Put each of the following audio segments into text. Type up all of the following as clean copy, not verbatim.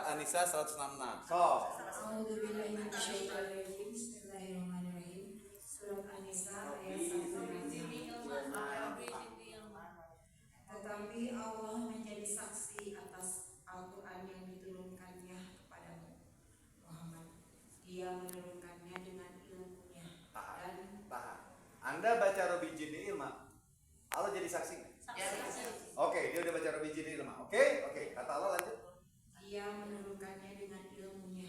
An-Nisa 166. So. Bismillahirrahmanirrahim. Surat An-Nisa ayat 1. Tetapi Allah menjadi saksi atas Al-Quran yang diturunkannya kepadamu, Muhammad. Dia menurunkannya dengan ilmunya. Dan Anda baca Robi Jini Ilma, Allah jadi saksi. Oke, dia udah baca Robi Jini Ilma. Oke, kata Allah lanjut. Dia menurunkannya dengan ilmunya,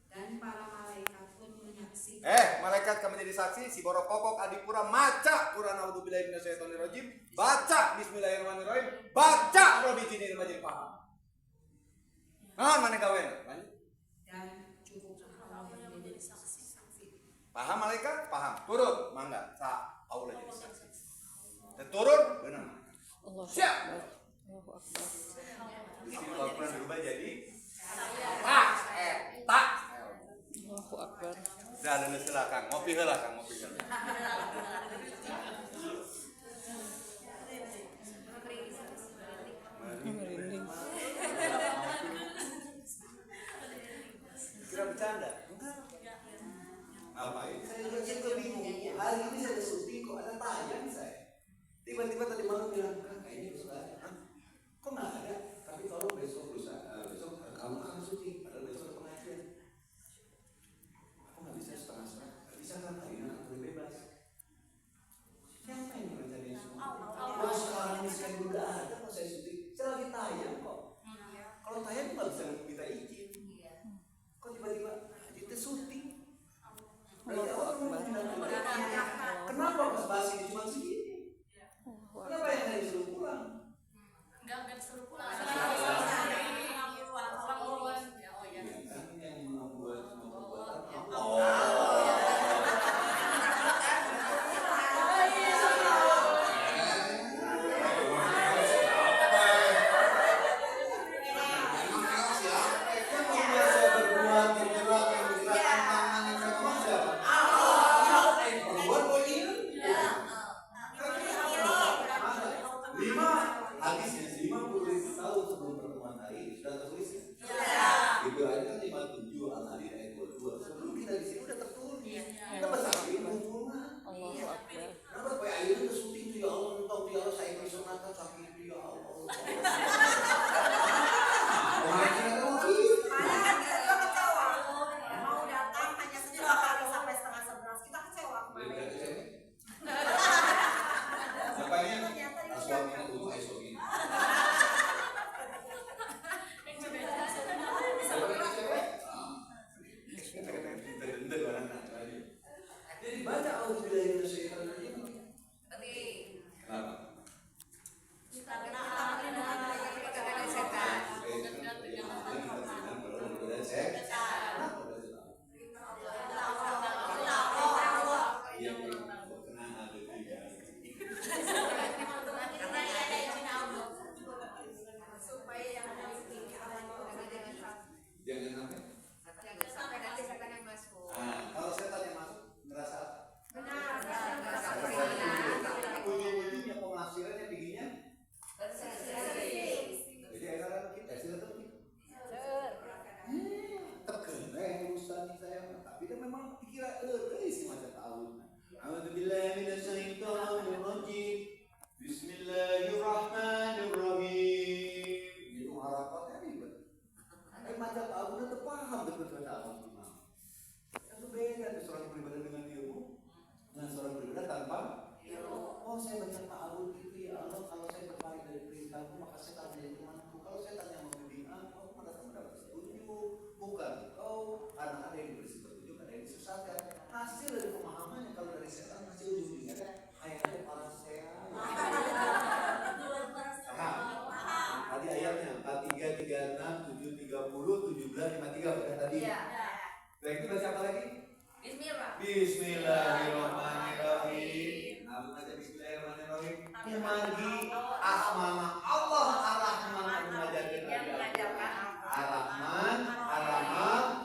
dan para malaikat pun menyaksikan. Malaikat kamu jadi saksi. Si Borok Kokok Adipura maca Quran A'udzubillahi minasyaitonirrajim, baca Bismillahirrahmanirrahim, baca Robi Jini Ilma jadi paham. Mana gawen? Lanjut. Dan cukup Allah menjadi saksi. Paham malaikat? Paham. Turun, mangga. Allah jadi saksi. Dan turun, benar. Siap. Allahu Akbar. Di sini Al-Quran berubah jadi tak. Allahu Akbar. Dah ada silakan. Ngopi heula Kang, ngopi heula. Merinding. Kira bercanda? Ngapain? Saya bingung. Hari ini saya syuting kok ada tayang saya. Tiba-tiba tadi malam bilang, "Kang, kayaknya besok ada." Kok nggak ada? Tapi tolong besok kamu akan syuting. Padahal besok ada pengajian. Aku nggak bisa setengah-setengah. Nggak bisa kan? Hari ini aku boleh bebas. Siapa yang merencanain semua? Kalau sekarang ini sekali udah ada kok saya syuting. Saya lagi tayang kok. Kalau tayang nggak bisa minta izin. Kok tiba-tiba kita syuting? Berarti Allah mengundang. Kenapa Mas Basi ini cuma segini? Kenapa yang tadi disuruh pulang? Enggak disuruh pulang. Yang membuat Bismillahirrahmanirrahim. Magi asmana Allah Ar-Rahman mengajarkan Ar-Rahman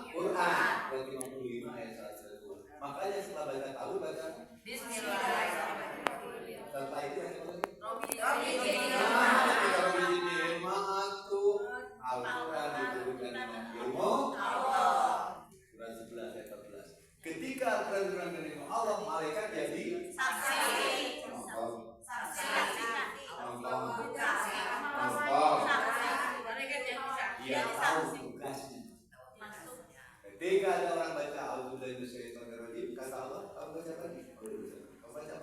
Quran 55 ayat 102. Makanya setelah baca tahu baca Bismillahirrahmanirrahim. Setelah itu Robi Jini Al-Quran diturunkan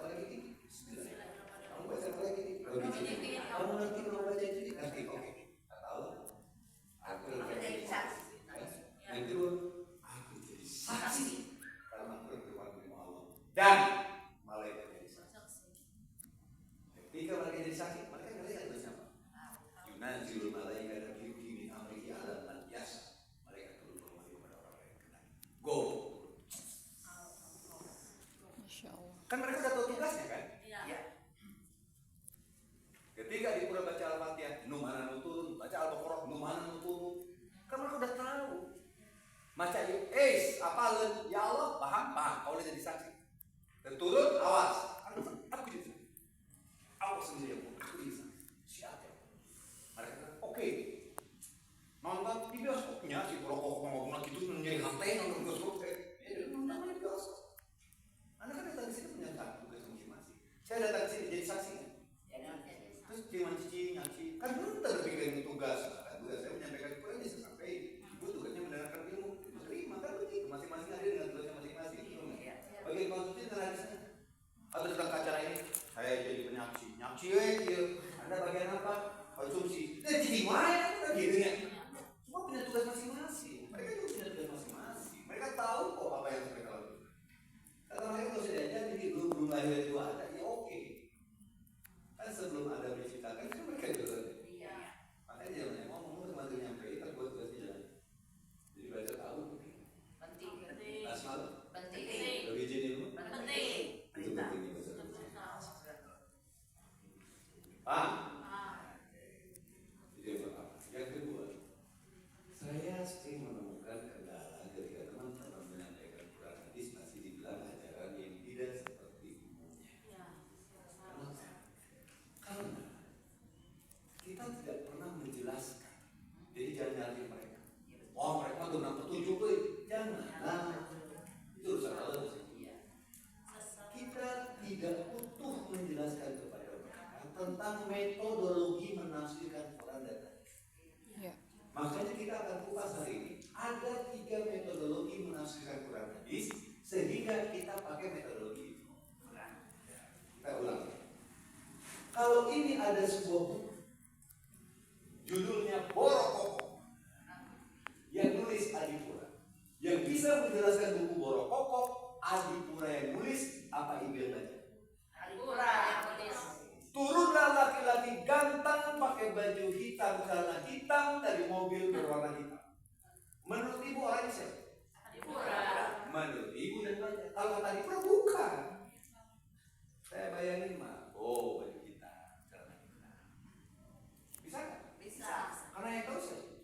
apa lagi ini? Kamu baca apa lagi ini? Kamu ngerti kalau baca itu ini? Ngerti, oke. Tahu? Aku jadi saksi. Yang kedua, aku jadi saksi karena berdepan dengan Allah dan malaikat jadi saksi. Ketika mereka jadi saksi, mereka melihat bersama. Yunazilul malaikat bihi min amrihi ala man yasha. Malaikat turun berwahyu kepada orang yang kena. Go. Masya Allah. Kan mereka udah tahu tugasnya kan? Iya. Ketika di pura baca Al-Fatihah, numana nutun, baca Al-Baqarah, numana nutun. Kan mereka udah tahu. Maca apalun, ya Allah, paham, kau udah jadi saksi. Dan turun, awas. Aku jadi saksi. Awas sendiri aku jadi saksi. Siapa? Mereka bilang, oke. Nonton di bioskopnya, si rokok ngomong lagi itu menjadi hantai nonton bioskop. Namanya bioskop. Anda kan datang ke sini punya tugas masing-masing. Saya datang ke sini jadi saksi. Terus cuma nyaci, kan belum terpikirin tugas. Tugas saya menyampaikan Quran bisa sampai. Ibu tugasnya mendengarkan ilmu, terima kan begitu. Masing-masing ada dengan tugasnya masing-masing. Bagian konstitusi terhadap atau datang ke acara ini, saya jadi penyaksi. Nyaksi, Anda bagian apa? Konsumsi. Jadi mana? Kan gitu ya. Semua punya tugas masing-masing. Mereka juga punya tugas masing-masing. Mereka tahu kok apa yang mereka lakukan. Kalau mereka kalau sudah ada, jadi belum lahir itu ada, ya oke. Kan sebelum ada menciptakan itu mereka juga ada. Makanya jangan ngomong sama dia nyampe, tak buat tugas jalan. Jadi baca tahu. Penting. Asal. Penting. Lebih jadi ilmu. Penting. Itu pentingnya baca. Paham? Itu yang pertama. Yang kedua, saya sering menemukan kendala ketika teman-teman menyampaikan Quran hadis masih dibilang ajaran yang tidak seperti umumnya. Kenapa? Karena kita tidak pernah menjelaskan. Jadi jangan nyari mereka. Oh mereka tuh petunjuk tuh, jangan. Nah, itu urusan Allah. Kita tidak utuh menjelaskan kepada mereka tentang metodologi menafsirkan Quran dan hadis. Ya. Makanya kita akan kupas hari ini. Ada 3 metodologi menafsirkan Quran hadis sehingga kita pakai metodologi itu. Kita ulang. Kalau ini ada sebuah buku, judulnya Borokoko, yang nulis Adipura, yang bisa menjelaskan buku Borokoko, Adipura yang nulis apa Ibil baca? Turunlah laki-laki ganteng pakai baju hitam celana hitam dari mobil berwarna hitam. Menurut ibu orangnya siapa? Menurut ibu dan baca. Kalau kata Adipura bukan. Saya bayangin mah, oh baju hitam celana hitam. Bisa nggak? Bisa. Karena yang tahu siapa?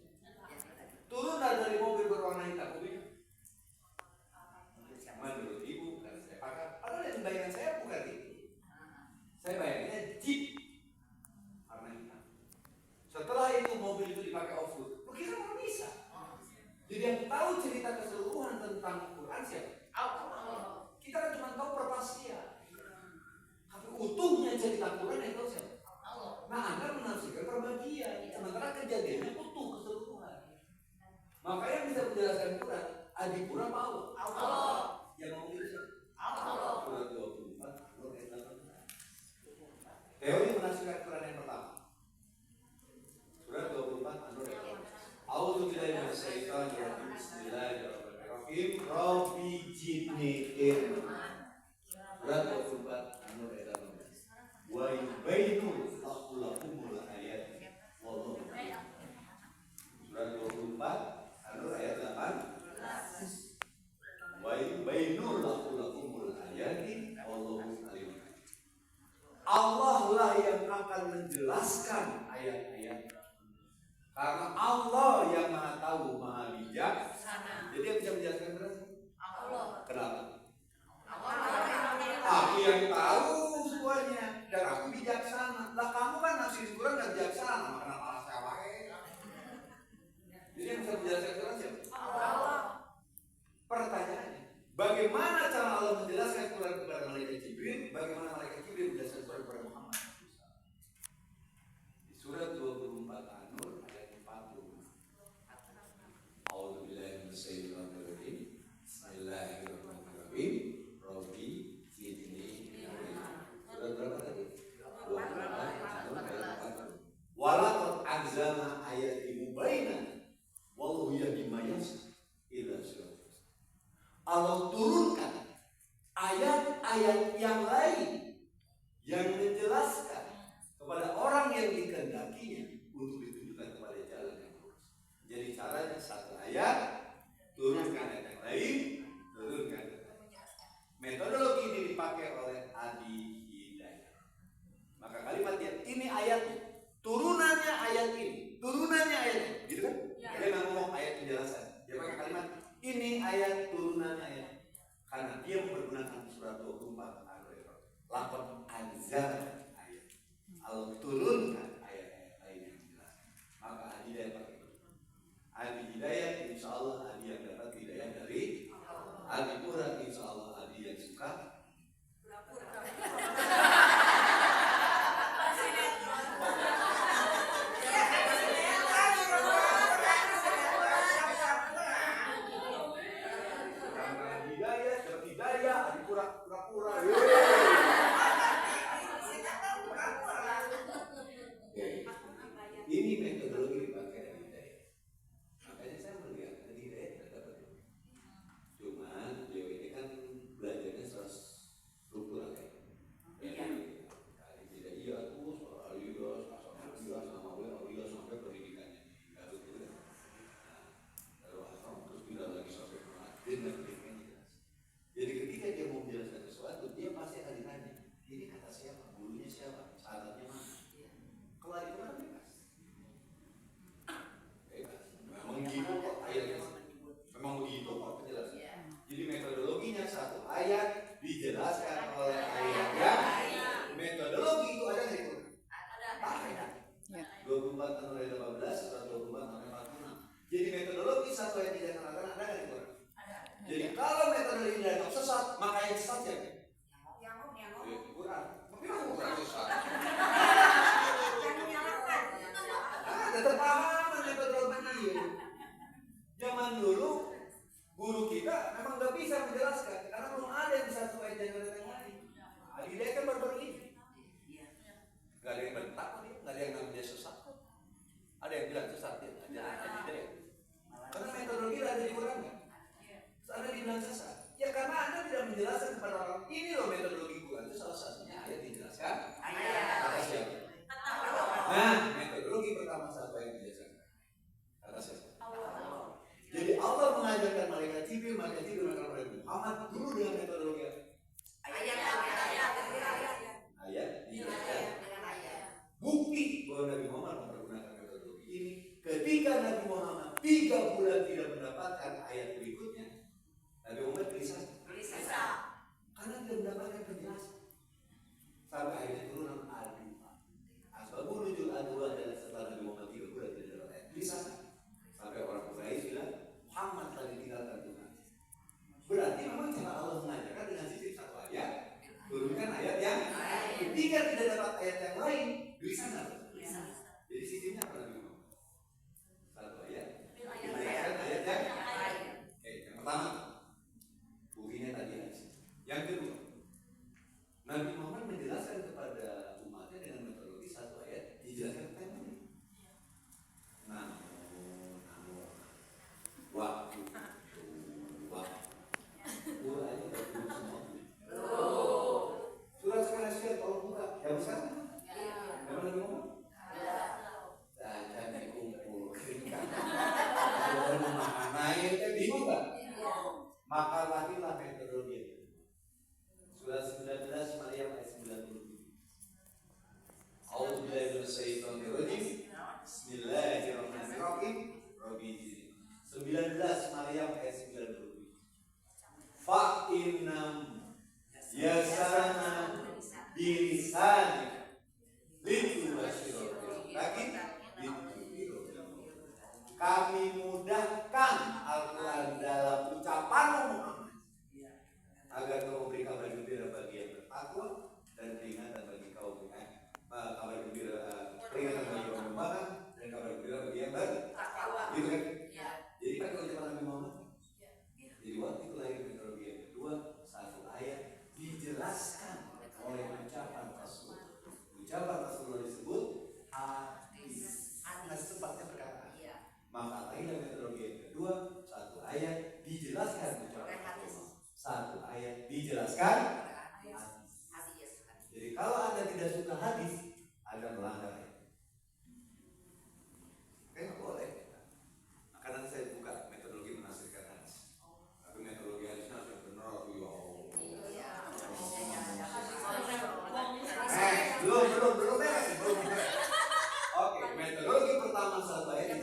Turunlah dari mobil berwarna hitam mobilnya. Menurut ibu bukan saya pakai. Padahal yang bayangan saya bukan itu. Saya bayanginnya jeep warna hitam. Setelah itu mobil itu dipakai off-road. Kira orang bisa. Jadi yang tahu cerita keseluruhan tentang Quran siapa? Allah. Kita kan cuma tahu perpastian. Tapi utuhnya cerita Quran yang tahu siapa? Allah. Nah, Anda menafsirkan perbagian. Sementara kejadiannya utuh keseluruhan. Maka yang bisa menjelaskan Quran, Adipura mau. Allah. Yang ngomong itu siapa? Allah. Surat 24, Nur ayat 18. Teori menafsirkan Quran yang pertama. Surat 24, Nur ayat 18. A'udzubillahi minasyaitonir rajim. Bismillahirrahmanirrahim. Rabbi jidni ilma. Surat 24, Nur ayat 18. Wa yubayyinu lakumul ayat. Wallahu a'lam. Surat 24, Nur ayat 18. Wa yubayyinu lakumul ayat. Wallahu a'lam. Allah lah yang akan menjelaskan ayat-ayat. Karena Allah yang maha tahu, maha bijak. Jadi yang bisa menjelaskan berapa? Allah. Kenapa? Allah. Aku yang tahu semuanya dan aku bijaksana. Lah kamu kan nafsir Quran dan bijaksana, kenapa saya pakai? Jadi yang bisa menjelaskan Quran siapa? Allah. Pertanyaannya, bagaimana cara Allah menjelaskan Quran kepada malaikat Jibril? Bagaimana malaikat Jibril menjelaskan Quran kepada Muhammad? Di surat 24 An-Nur ayat 40. A'udzubillahi minasyaitonir rajim. anzalna ayatin mubayyinatin wallahu yahdi man yasha ila siratal mustaqim. Allah turunkan ayat-ayat yang lain yang menjelaskan kepada orang yang dikehendakinya untuk ditunjukkan kepada jalan yang lurus. Jadi caranya satu ayat, turunkan ayat yang lain, turunkan ayat yang lain. Metodologi ini dipakai oleh Adi Hidayat. Maka kalimat ini ayatnya, turunannya ayat ini, turunannya ayat ini, gitu kan? Dia nggak ngomong ayat penjelasan, dia pakai kalimat ini ayat turunannya ayat. Karena dia mempergunakan surat 24 Al-Imran. Lapor anzal ayat. Allah turunkan ayat-ayat lain yang jelas. Maka Adi Hidayat pakai itu. Adi Hidayat insya Allah Adi yang dapat hidayah dari Adi Pura, insya Allah Adi yang suka. Ini metodologi dipakai dari Hidayat. Makanya saya melihat dari Hidayat tidak dapat. Cuman beliau ini kan belajarnya secara struktural ya. Tidak iya tuh soal Alias, sama Alias sampai pendidikannya di Garut itu kan. Lalu asal terus pindah lagi sampai Madin dan pendidikannya. Jadi ketika dia mau menjelaskan sesuatu, dia pasti akan ditanya, ini kata siapa, gurunya siapa, syaratnya mana? Kalau ada orang bebas. Memang begitu kok ayatnya. Memang begitu kok penjelasannya. Jadi metodologinya satu ayat dijelaskan oleh ayat yang metodologi itu ada di Quran. Ada. 24 sampai 18, surat 24 sampai 46. Jadi metodologi satu ayat dijelaskan ada di Quran. Jadi kalau metodologi dianggap sesat, maka yang sesat ya. Quran. Tapi aku Quran sesat. Tetap paham metodologi. Zaman dulu guru kita memang nggak bisa menjelaskan karena belum ada yang bisa sesuai dengan yang lain. Dia kan baru ini. Gak ada yang bentak dia, gak ada yang namanya sesat. Ada yang bilang sesat ya, ada ya. Karena metodologi ada di Quran kan. Anda dibilang sesat. Ya karena Anda tidak menjelaskan kepada orang ini loh metodologi Quran itu salah satunya ayat dijelaskan. Kata siapa? Nah, metodologi pertama satu ayat dijelaskan. Kata siapa? Jadi Allah mengajarkan malaikat Jibril mengatakan Muhammad dulu dengan metodologi apa? Ayat dijelaskan. Bukti bahwa Nabi Muhammad mempergunakan metodologi ini ketika Nabi Muhammad 3 bulan tidak mendapatkan ayat berikutnya, Nabi Muhammad gelisah. Karena tidak mendapatkan penjelasan. Sampai akhirnya turun Al-Dua. Asbabun nuzul Al-Dua adalah setelah Nabi Muhammad 3 bulan tidak dapat ayat. Gelisah. Sampai orang Quraisy bilang Muhammad telah ditinggalkan Tuhan. Berarti memang cara Allah mengajarkan dengan sistem satu ayat, turunkan ayat yang ketika tidak dapat ayat yang lain, gelisah nggak? Jadi sistemnya apa Nabi Muhammad? Satu ayat, ayat yang yang pertama. Buktinya tadi aja. Yang kedua, Nabi Muhammad menjelaskan kepada umatnya dengan metodologi satu ayat dijelaskan temanya. Namun, waktu, Quran itu belum semua. Surat sekarang kalau buka, yang sekarang, yang Nabi Muhammad. Jangan dikumpul keringat. Kalau memakan air, kan bingung kan? Maka lahirlah metodologi itu. Surat 19 Maryam ayat 97. A'udzubillahi minasyaitonir rajim. Bismillahirrahmanirrahim. Rabbi 19 Maryam ayat 97. Fa innam yasana bilisani litubashirul lakin kami mudahkan Al-Quran dalam ucapanmu Muhammad agar kau memberi kabar gembira bagi yang bertakwa dan peringatan bagi kaum kabar gembira peringatan bagi kaum bertakwa dan kabar gembira bagi yang bertakwa. Gitu kan? Jadi pakai ucapan Nabi Muhammad. Jadi waktu itu lahir metodologi yang kedua, satu ayat dijelaskan oleh ucapan Rasul. Ucapan Rasulullah disebut hadis.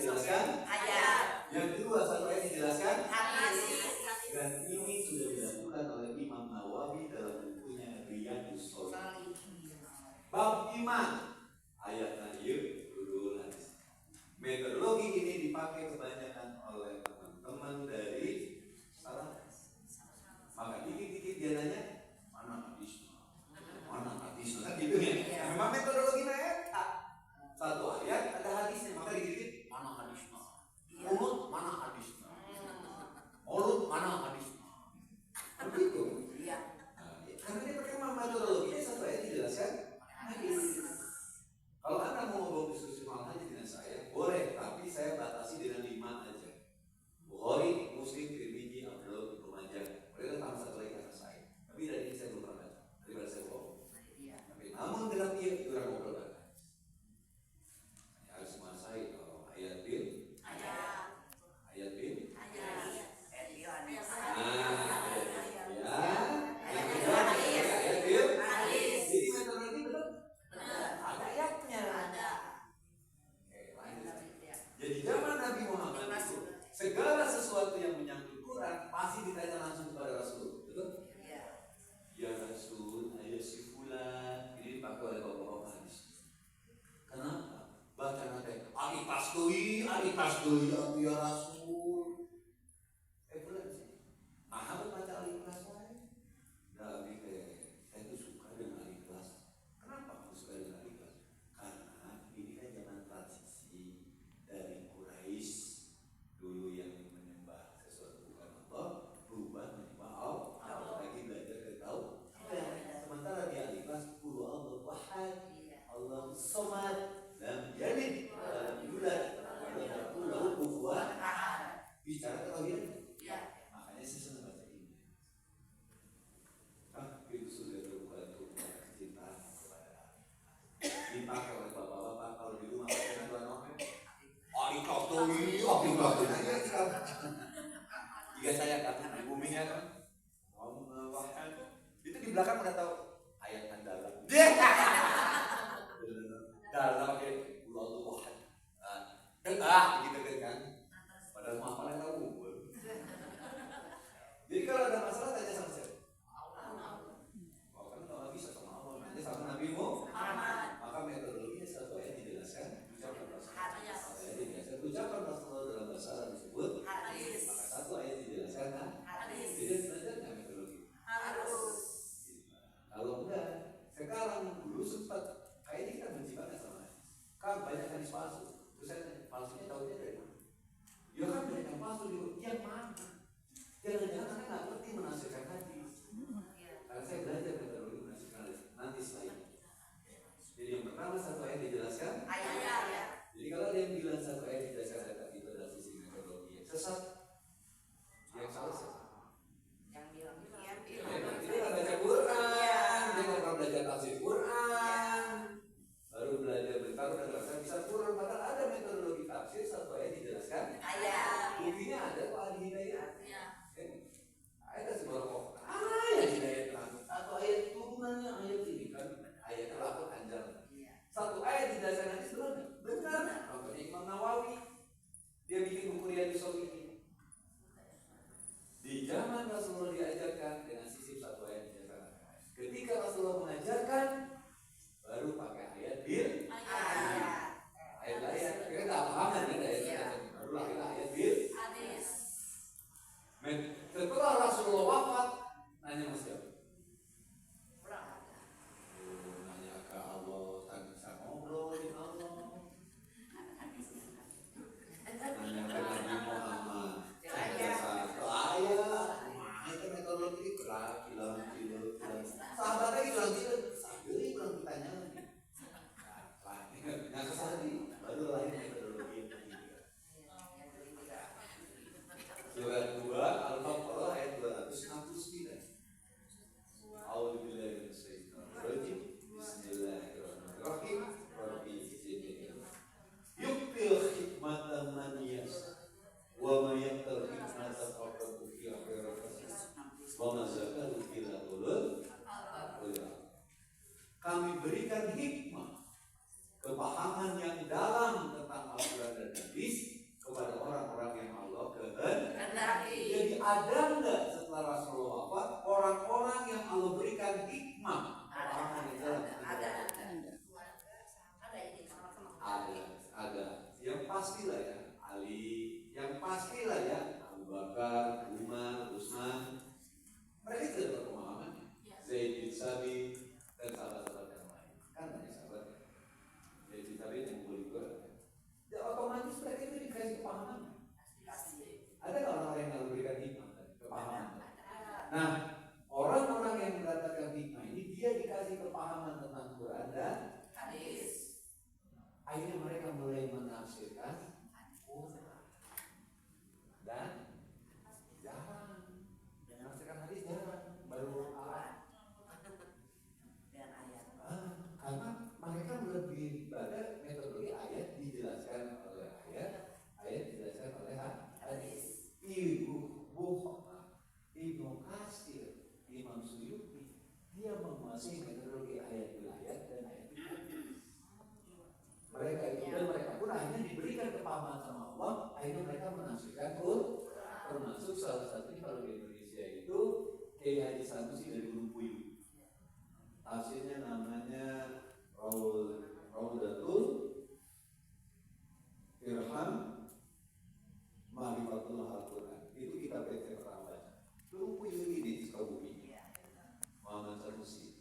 dijelaskan Ayat. Yang kedua satu ayat dijelaskan Hadis. dan ini sudah dilakukan oleh Imam Nawawi dalam bukunya Riyadhus Shalihin. Bab iman ayat ieu judul hadis. Metodologi ini dipakai kebanyakan oleh teman-teman dari salaf. Maka dikit-dikit dia nanya, mana hadisnya? Mana hadisnya? Kan gitu ya. Memang metodologinya eta. Satu ayat ada hadisnya, maka dikit-dikit mana hadisnya? Umut mana hadisnya? Maulud mana hadisnya? Begitu. Iya. Karena ini pertama metodologinya satu ayat dijelaskan hadis. Kalau Anda mau ngobrol diskusi soal hadis dengan saya, boleh, tapi saya batasi dengan 5 aja. Bukhari, Muslim, Tirmidzi, Abu Daud, Ibnu Majah. Mereka tambah satu lagi kata saya. Tapi dari ini saya belum pernah baca. Daripada saya bohong. Tapi namun dalam dia itu orang ngobrol banget. Saya harus menguasai kalau ayat bin, ayat bin. Jadi metodologi betul. Ada ayatnya. Jadi zaman Nabi Muhammad itu segala sesuatu yang menyangkut Quran pasti ditanya langsung kepada Rasul, betul? Ya Rasul, ayat si fulan ini dipakai oleh bapak-bapak hadis. Kenapa? Baca nanti alitas doi, ya Rasul. Fulan sih. Maha baca alitas wae. Nabi saya itu suka dengan alitas. Kenapa aku suka dengan alitas? Karena ini kan zaman transisi dari Quraisy dulu yang menyembah sesuatu bukan Allah berubah menyembah Allah. Lagi belajar dari tahu. Sementara di alitas qul Allahu ahad, Allahu samad, lam yalid wa lam yulad wa lam yakul lahu kufuwan ahad. Bicara tauhid. Makanya saya senang baca ini. Itu sudah bukan cinta kepada dipakai oleh bapak-bapak kalau di rumah dengan tuan Novel. Jika saya katakan di bumi ya kan, itu di belakang udah tahu ayat dalam. Dalam pakai ulah wahad. Begitu kan? Padahal mau apa yang tahu. Jadi kalau ada masalah tanya sama saya. Kalau kan kalau bisa sama Allah, nanti sama Nabi Muhammad. Maka metodologinya satu ayat dijelaskan, ucapan Rasulullah. Ayat dijelaskan, ucapan Rasulullah dalam bahasa Arab disebut hadis. Maka satu ayat dijelaskan hadis. Jadi belajar nggak metodologi? Harus. Kalau enggak, sekarang dulu sempat kayaknya kita benci banget sama hadis. Kan banyak hadis palsu. Terus saya tanya, palsunya tahunya dari mana? Ya kan banyak yang palsu juga. Yang mana? Jangan-jangan Anda nggak ngerti menafsirkan hadis. Karena saya belajar metodologi menafsirkan hadis. Nanti setelah ini. Jadi yang pertama satu ayat dijelaskan. Jadi kalau ada yang bilang satu ayat dijelaskan ayat itu adalah sisi metodologi yang sesat, yang salah sesat. Dia nggak baca Quran, dia nggak pernah belajar tafsir Quran, baru belajar bertaruh dan rasa bisa Quran. Padahal ada metodologi tafsir satu ayat dijelaskan. Buktinya ada kok ahli hidayah. Ada sebuah kok. ada nggak setelah Rasulullah wafat orang-orang yang Allah berikan hikmah? Ada. Yang pastilah ya Ali, yang pastilah ya Abu Bakar, Umar, Utsman. Mereka tidak berpemahaman. Zaid bin Sabit dan sahabat-sahabat yang lain. Kan banyak sahabat. Zaid bin Sabit yang juga. Ya otomatis mereka itu dikasih kepahaman. Ada nggak orang yang Allah berikan hikmah dan kepahaman? Nah, orang-orang yang mendapatkan hikmah ini dia dikasih kepahaman tentang Quran dan hadis. Akhirnya mereka mulai menafsirkan Quran dan jarang menafsirkan hadis, jarang baru karena mereka lebih pada metodologi ayat dijelaskan oleh ayat dijelaskan oleh hadis. Ibnu Katsir, Imam Suyuti, dia menguasai metodologi ayat dan ayat. Mereka itu dan mereka pun akhirnya diberikan kepahaman sama Allah, akhirnya mereka menafsirkan Quran. Termasuk salah satunya kalau di Indonesia itu Kiai Haji Sanusi dari Gunung Puyuh. Tafsirnya namanya Raudatul Irham Ma'rifatullah Al-Quran. Itu kita baca pertama baca. Gunung Puyuh ini di Sukabumi. Muhammad Sanusi.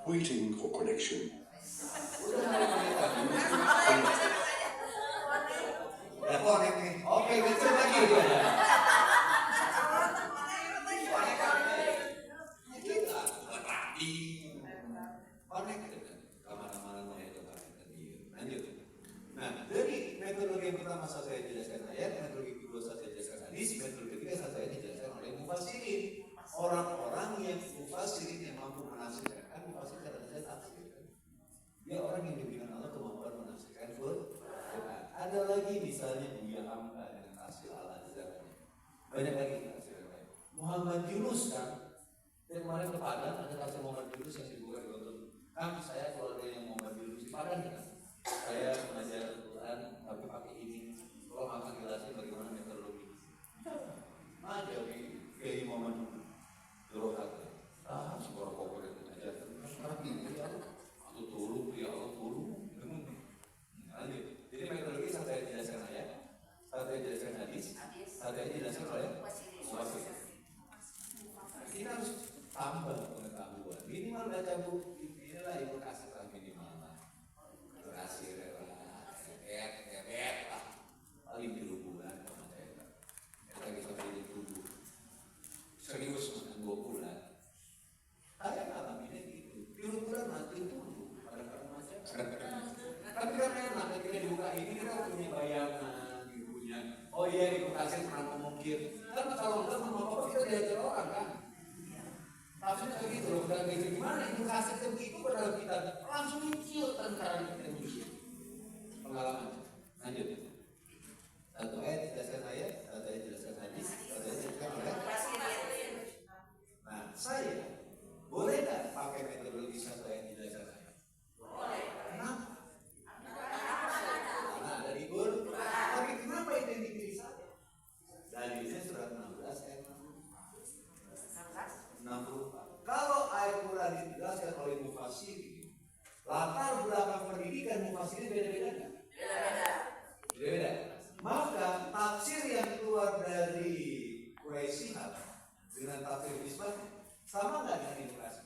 Waiting for connection. Ya connect nih. Oke, betul lagi dia. Kita rapi. Connect dengan kemana-mana mau itu tadi. Lanjut. Nah, dari metodologi yang pertama saya jelaskan ayat, metodologi kedua saya jelaskan hadis, metodologi ketiga saya dijelaskan oleh mufassirin. Orang-orang yang mufassirin yang mampu menafsirkan. Mufassir ada tafsir. Dia orang yang diberikan Allah kemampuan menafsirkan Quran. Ada lagi misalnya Buya Hamka dengan tafsir Al-Azhar. Banyak lagi tafsir lain. Muhammad Yunus kan, yang kemarin ke Padang ada tafsir Muhammad Yunus yang dibuka di Gontor. Kan saya keluarga yang Muhammad Yunus di Padang kan. Saya mengajar Quran tapi pakai ini. Kalau akan jelasin bagaimana metodologi. Ada Kiai Muhammad Yunus. Rohat. Sebuah pokok yang mengajar. Atau turun, ya Allah turun. Lanjut. Jadi metodologi saya jelaskan ayat, saya jelaskan hadis, saya jelaskan oleh mufassir. Kita harus tambah pengetahuan. Minimal baca buku inilah Ibnu Katsir minimal. Katsir lah. Paling 3 bulan sama saya. Lagi sampai 7. Serius makan 2 bulan. Saya ngalaminnya gitu. 3 bulan mati dulu. Pada macam. Tapi kan enak ketika dibuka ini kita punya bayangan, punya oh iya Ibnu Katsir pernah ngomong gitu. Kan kalau enggak ngomong apa kita diajar orang kan. Maksudnya begitu loh, bukan begitu gimana Ibnu Katsir begitu padahal kita langsung muncul tentara kita muncul. Pengalaman. Lanjut. Satu ayat dijelaskan ayat, satu ayat dijelaskan hadis, satu ayat dijelaskan oleh. Nah, saya boleh nggak pakai metodologi satu ayat dijelaskan ayat? Boleh. Kenapa? Tapi kenapa itu yang dipilih saya? Dalilnya surat 16 ayat 64. Kalau ayat Quran dijelaskan oleh mufassirin, latar belakang pendidikan mufassirin beda-beda nggak? Beda-beda. Maka tafsir yang keluar dari Quraisy dengan tafsir Misbah sama nggak dengan Ibnu Katsir?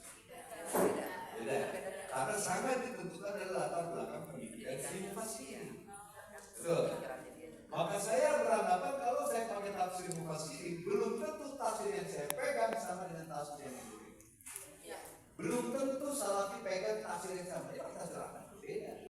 Beda. Karena sangat ditentukan dari latar belakang pendidikan si mufassirin. Betul. Maka saya beranggapan kalau saya pakai tafsir mufassirin, belum tentu tafsir yang saya pegang sama dengan tafsir yang lain. Belum tentu salafi pegang tafsir yang sama. Ya kita serahkan. Beda.